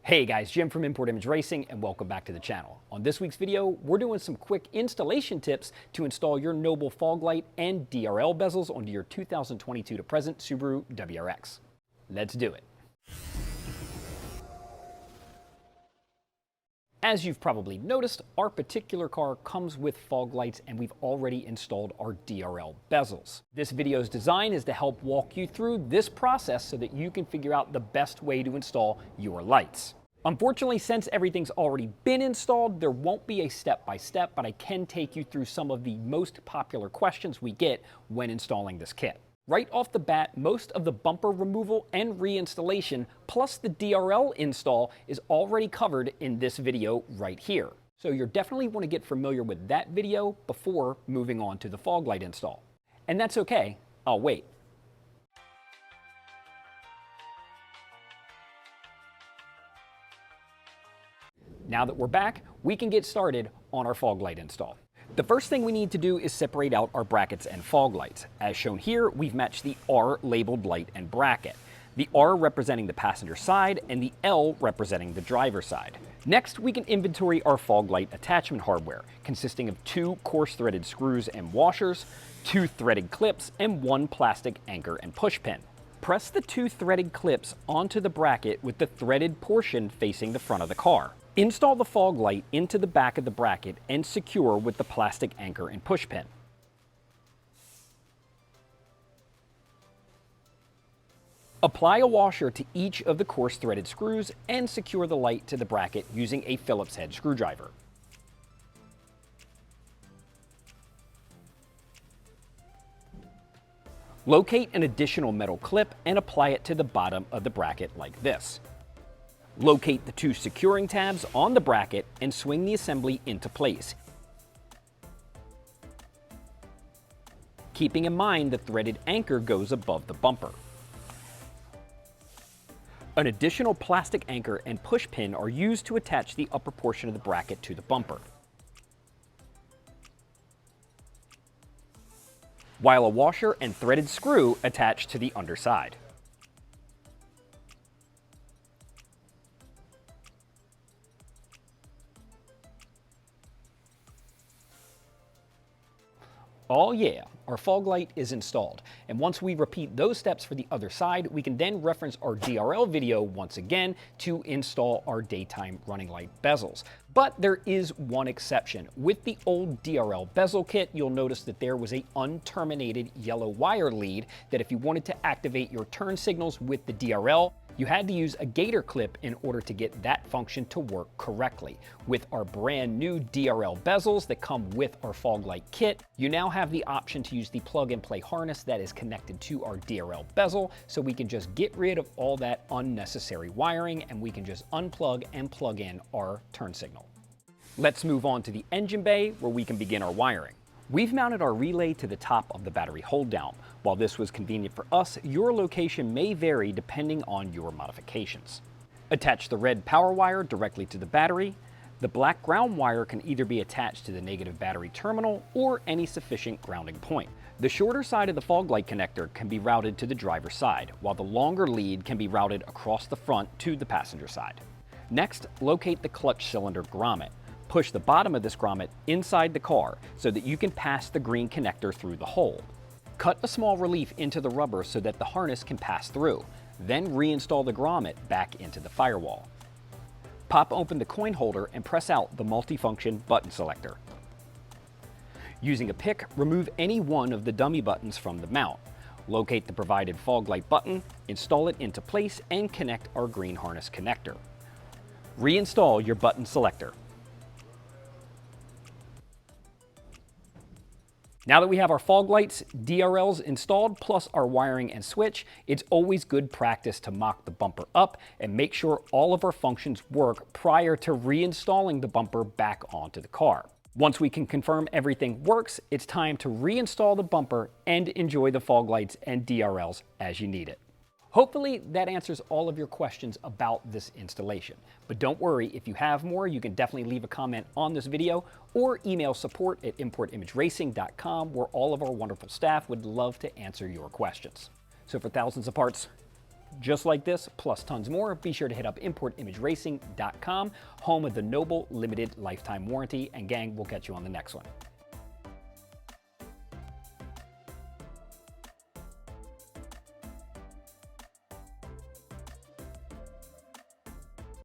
Hey guys, Jim from Import Image Racing and welcome back to the channel. On this week's video, we're doing some quick installation tips to install your Noble fog light and DRL bezels onto your 2022 to present Subaru WRX. Let's do it. As you've probably noticed, our particular car comes with fog lights and we've already installed our DRL bezels. This video's design is to help walk you through this process so that you can figure out the best way to install your lights. Unfortunately, since everything's already been installed, there won't be a step-by-step, but I can take you through some of the most popular questions we get when installing this kit. Right off the bat, most of the bumper removal and reinstallation, plus the DRL install, is already covered in this video right here. So you definitely want to get familiar with that video before moving on to the fog light install. And that's okay, I'll wait. Now that we're back, we can get started on our fog light install. The first thing we need to do is separate out our brackets and fog lights. As shown here, we've matched the R labeled light and bracket. The R representing the passenger side and the L representing the driver side. Next, we can inventory our fog light attachment hardware, consisting of 2 coarse-threaded screws and washers, 2 threaded clips, and 1 plastic anchor and push pin. Press the 2 threaded clips onto the bracket with the threaded portion facing the front of the car. Install the fog light into the back of the bracket and secure with the plastic anchor and push pin. Apply a washer to each of the coarse threaded screws and secure the light to the bracket using a Phillips head screwdriver. Locate an additional metal clip and apply it to the bottom of the bracket like this. Locate the 2 securing tabs on the bracket and swing the assembly into place, keeping in mind the threaded anchor goes above the bumper. An additional plastic anchor and push pin are used to attach the upper portion of the bracket to the bumper, while a washer and threaded screw attach to the underside. Oh yeah, our fog light is installed, and once we repeat those steps for the other side, we can then reference our DRL video once again to install our daytime running light bezels. But there is one exception. With the old DRL bezel kit, you'll notice that there was a unterminated yellow wire lead that if you wanted to activate your turn signals with the DRL, you had to use a gator clip in order to get that function to work correctly. With our brand new DRL bezels that come with our fog light kit, you now have the option to use the plug and play harness that is connected to our DRL bezel, so we can just get rid of all that unnecessary wiring and we can just unplug and plug in our turn signal. Let's move on to the engine bay where we can begin our wiring. We've mounted our relay to the top of the battery hold down. While this was convenient for us, your location may vary depending on your modifications. Attach the red power wire directly to the battery. The black ground wire can either be attached to the negative battery terminal or any sufficient grounding point. The shorter side of the fog light connector can be routed to the driver's side, while the longer lead can be routed across the front to the passenger side. Next, locate the clutch cylinder grommet. Push the bottom of this grommet inside the car so that you can pass the green connector through the hole. Cut a small relief into the rubber so that the harness can pass through. Then reinstall the grommet back into the firewall. Pop open the coin holder and press out the multifunction button selector. Using a pick, remove any one of the dummy buttons from the mount. Locate the provided fog light button, install it into place, and connect our green harness connector. Reinstall your button selector. Now that we have our fog lights, DRLs installed, plus our wiring and switch, it's always good practice to mock the bumper up and make sure all of our functions work prior to reinstalling the bumper back onto the car. Once we can confirm everything works, it's time to reinstall the bumper and enjoy the fog lights and DRLs as you need it. Hopefully that answers all of your questions about this installation. But don't worry, if you have more, you can definitely leave a comment on this video or email support@importimageracing.com, where all of our wonderful staff would love to answer your questions. So for thousands of parts, just like this, plus tons more, be sure to hit up importimageracing.com, home of the Noble Limited Lifetime Warranty. And gang, we'll catch you on the next one.